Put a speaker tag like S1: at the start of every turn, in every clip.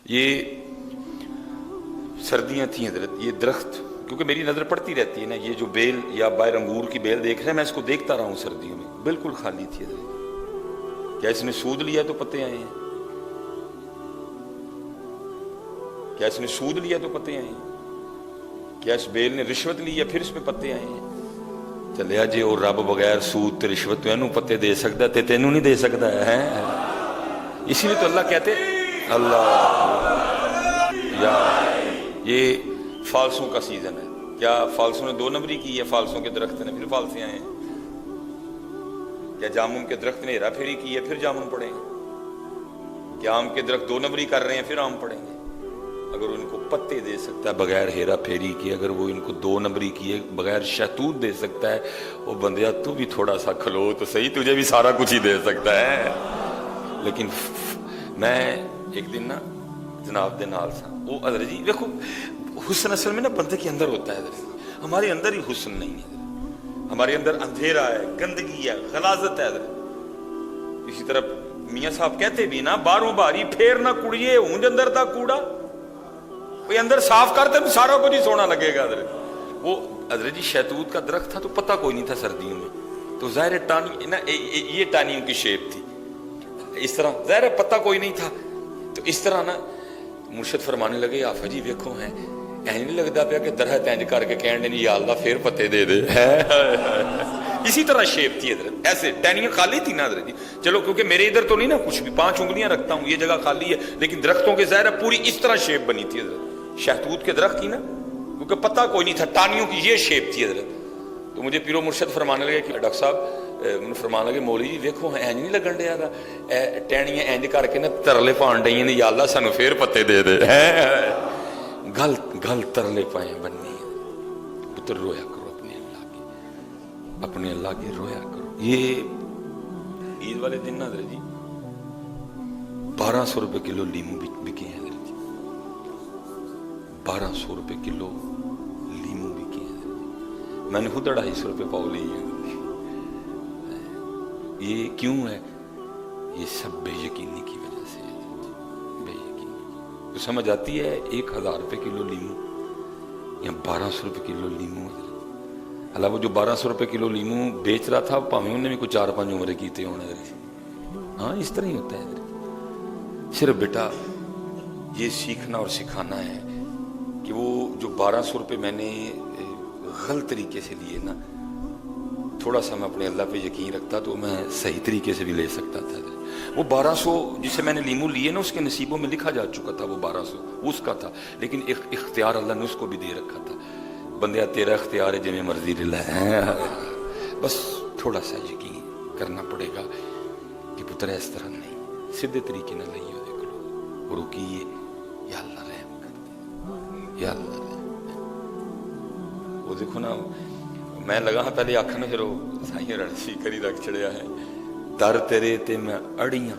S1: یہ سردیاں تھیں حضرت، یہ درخت کیونکہ میری نظر پڑتی رہتی ہے نا، یہ جو بیل یا باہر انگور کی بیل دیکھ رہے ہیں، میں اس کو دیکھتا رہا ہوں سردیوں میں، بالکل خالی تھی حضرت۔ کیا اس نے سود لیا تو پتے آئے ہیں؟ کیا اس نے سود لیا تو پتے آئے ہیں؟ کیا اس بیل نے رشوت لی یا پھر اس پہ پتے آئے ہیں؟ چلیا جی اور رب بغیر سود تے رشوت تو اینوں پتے دے سکتا تے تینوں نہیں دے سکتا ہے۔ اسی لیے تو اللہ کہتے اللہ یا یہ فالسوں کا سیزن ہے۔ کیا فالسوں نے 2 نمبری کی ہے؟ فالسوں کے درخت نے پھر فالسے آئے ہیں۔ کیا جامن کے درخت نے ہیرا پھیری کی ہے پھر جامن پڑیں گے؟ کیا آم کے درخت 2 نمبری کر رہے ہیں پھر آم پڑیں گے؟ اگر ان کو پتے دے سکتا ہے بغیر ہیرا پھیری کی، اگر وہ ان کو 2 نمبری کیے بغیر شہتوت دے سکتا ہے، وہ بندیا تو بھی تھوڑا سا کھلو تو صحیح، تجھے بھی سارا کچھ ہی دے سکتا ہے۔ لیکن میں ایک دن نا جناب دے نال سا، وہ حضرت جی دیکھو حسن اصل میں نا بندے کے اندر ہوتا ہے حضرت، ہمارے اندر ہی حسن نہیں ہے، ہمارے اندر اندھیرا ہے، گندگی ہے، غلاظت ہے حضرت۔ اسی طرح میاں صاحب کہتے بھی نا، باروں باری پھیر نہ کڑیے اونج اندر دا کوڑا، کوئی اندر صاف کرتے تو سارا کچھ ہی سونا لگے گا حضرت۔ وہ حضرت جی شہتوت کا درخت تھا تو پتہ کوئی نہیں تھا سردیوں میں، تو ظاہر ٹانی نا یہ ٹانیوں کی شیپ تھی، اس طرح ظاہر پتہ کوئی نہیں تھا، تو اس طرح نا مرشد فرمانے لگے آفا جی ویکھو ہیں نہیں لگتا پیا کہ درخت انج کر کے کہنے نہیں یا اللہ پھر پتے دے دے۔ اسی طرح شیپ تھی حضرت، ایسے ٹہنیاں خالی تھی نا حضرت جی۔ چلو کیونکہ میرے ادھر تو نہیں نا کچھ بھی، 5 انگلیاں رکھتا ہوں، یہ جگہ خالی ہے، لیکن درختوں کے ظاہر پوری اس طرح شیپ بنی تھی حضرت، شہتوت کے درخت کی نا، کیونکہ پتہ کوئی نہیں تھا، ٹانیوں کی یہ شیپ تھی حضرت۔ تو مجھے پیرو مرشد فرمانے لگے کہ ڈاکٹر صاحب فرمانے لگے مولوی جی ویکھو اینج نہیں لگن ڈیا دا، ٹہنیاں اینج کر کے نا ترلے پان ڈیاں نے، یا اللہ سانو پھر پتے دے دے۔ گل گل ترلے پائے بننی ہے، پتر رویا کرو اپنے اللہ کے رویا کرو۔ یہ عید والے دن نا حضرت جی 1200 روپے کلو لیمو بکے ہیں حضرت جی، 1200 روپے کلو لیمو بکے ہیں حضرت جی، میں نے خود 250 روپے پاؤ لی ہیں۔ یہ کیوں ہے؟ یہ سب بے یقینی کی وجہ سے ہے، بے یقینی تو سمجھ آتی ہے 1000 روپے کلو لیمو یا 1200 روپے کلو لیمو حضرت۔ اللہ وہ جو 1200 روپے کلو لیمو بیچ رہا تھا پاویں انہیں بھی کوئی 4-5 عمرے کیتے ہونے حضرت۔ ہاں اس طرح ہی ہوتا ہے حضرت۔ صرف بیٹا یہ سیکھنا اور سکھانا ہے کہ وہ جو 1200 روپے میں نے غلط طریقے سے لیے نا، تھوڑا سا میں اپنے اللہ پہ یقین رکھتا تو میں صحیح طریقے سے بھی لے سکتا تھا۔ وہ 1200 جسے میں نے لیمو لیے نا، اس کے نصیبوں میں لکھا جا چکا تھا، وہ 1200 اس کا تھا، لیکن اختیار اللہ نے اس کو بھی دے رکھا تھا، بندیا تیرا اختیار ہے جی مرضی لے، بس تھوڑا سا یقین کرنا پڑے گا کہ پتر اس طرح نہیں، سیدھے طریقے نہ لئیے دیکھ لو، رکیے یا اللہ رحم کر دے، یا اللہ رحم۔ وہ دیکھو نا میں لگا ہاں پہلے آکھنا پھر وہ سائیں رڑسی کری رکھ چڑیا ہے، در تیرے تے میں اڑیاں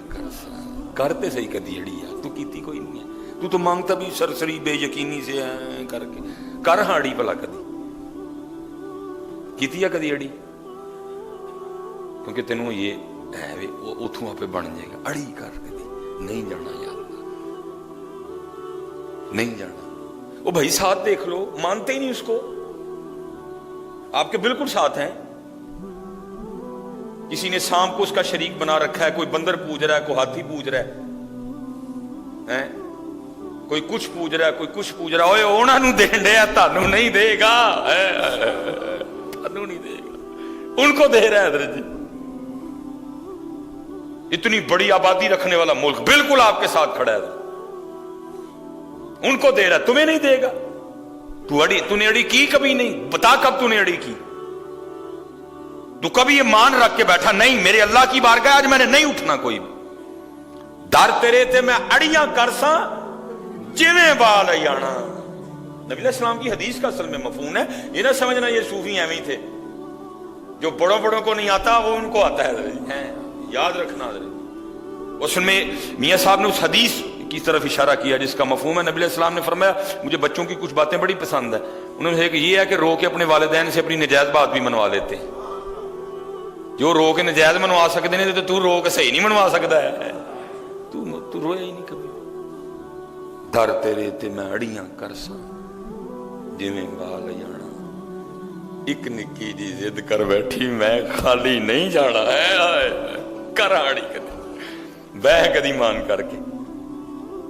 S1: کرتے صحیح کدی اڑیا، تو کیتی کوئی نہیں ہے، تو مانگتا بھی سرسری بے یقینی سے کر کے کر ہاں اڑی بلا کدی کیتی ہے کدی اڑی، کیونکہ تینوں یہ ہے اتھوں آپ بن جائے گا، اڑی کر کدی نہیں جانا یا اللہ نہیں جانا۔ وہ بھائی ساتھ دیکھ لو، مانتے ہی نہیں اس کو، آپ کے بالکل ساتھ ہیں، کسی نے سانپ کو اس کا شریک بنا رکھا ہے، کوئی بندر پوج رہا ہے، کوئی ہاتھی پوج رہا ہے، کوئی کچھ پوج رہا ہے، کوئی کچھ پوج رہا ہے، اونا نو دے دیا تانوں نہیں دے گا، تانوں نہیں دے گا، ان کو دے رہا ہے حضرت جی۔ اتنی بڑی آبادی رکھنے والا ملک بالکل آپ کے ساتھ کھڑا ہے، ان کو دے رہا ہے، تمہیں نہیں دے گا۔ تو نے اڑی کی کبھی نہیں، بتا کب تو نے اڑی کی؟ تو کبھی یہ مان رکھ کے بیٹھا نہیں میرے اللہ کی بارگاہ آج میں نے نہیں اٹھنا کوئی بھی، در تیرے تے میں اڑیاں کرساں جویں بال ایانا۔ نبی علیہ السلام کی حدیث کا اصل میں مفہوم ہے، یہ نہ سمجھنا یہ صوفی ایویں تھے، جو بڑوں بڑوں کو نہیں آتا وہ ان کو آتا ہے، یاد رکھنا حضرت۔ اس میں میاں صاحب نے اس حدیث کی طرف اشارہ کیا جس کا مفہوم ہے، نبی علیہ السلام نے فرمایا مجھے بچوں کی کچھ باتیں بڑی پسند ہے، انہوں نے کہا کہ یہ ہے کہ رو کے اپنے والدین سے اپنی نجائز بات بھی منوا لیتے ہیں، جو رو کے نجائز منوا سکتے ہیں تو رو کے صحیح نہیں منوا سکتا ہے، تو رویا ہی نہیں کبھی، ਧਰ ਤੇਰੇ ਤੇ ਮੈਂ ਅੜੀਆਂ ਕਰਸਾਂ ਜਿਵੇਂ ਵਾਲ ਜਾਣਾ। ਇੱਕ ਨਿੱਕੀ ਜੀ ਜ਼ਿੱਦ ਕਰ ਬੈਠੀ ਮੈਂ ਖਾਲੀ ਨਹੀਂ ਜਾਣਾ ਹੈ। ਕਰਾਂ ਅੜੀ ਕਦੀ ਬਹਿ ਕਦੀ ਮਾਨ ਕਰਕੇ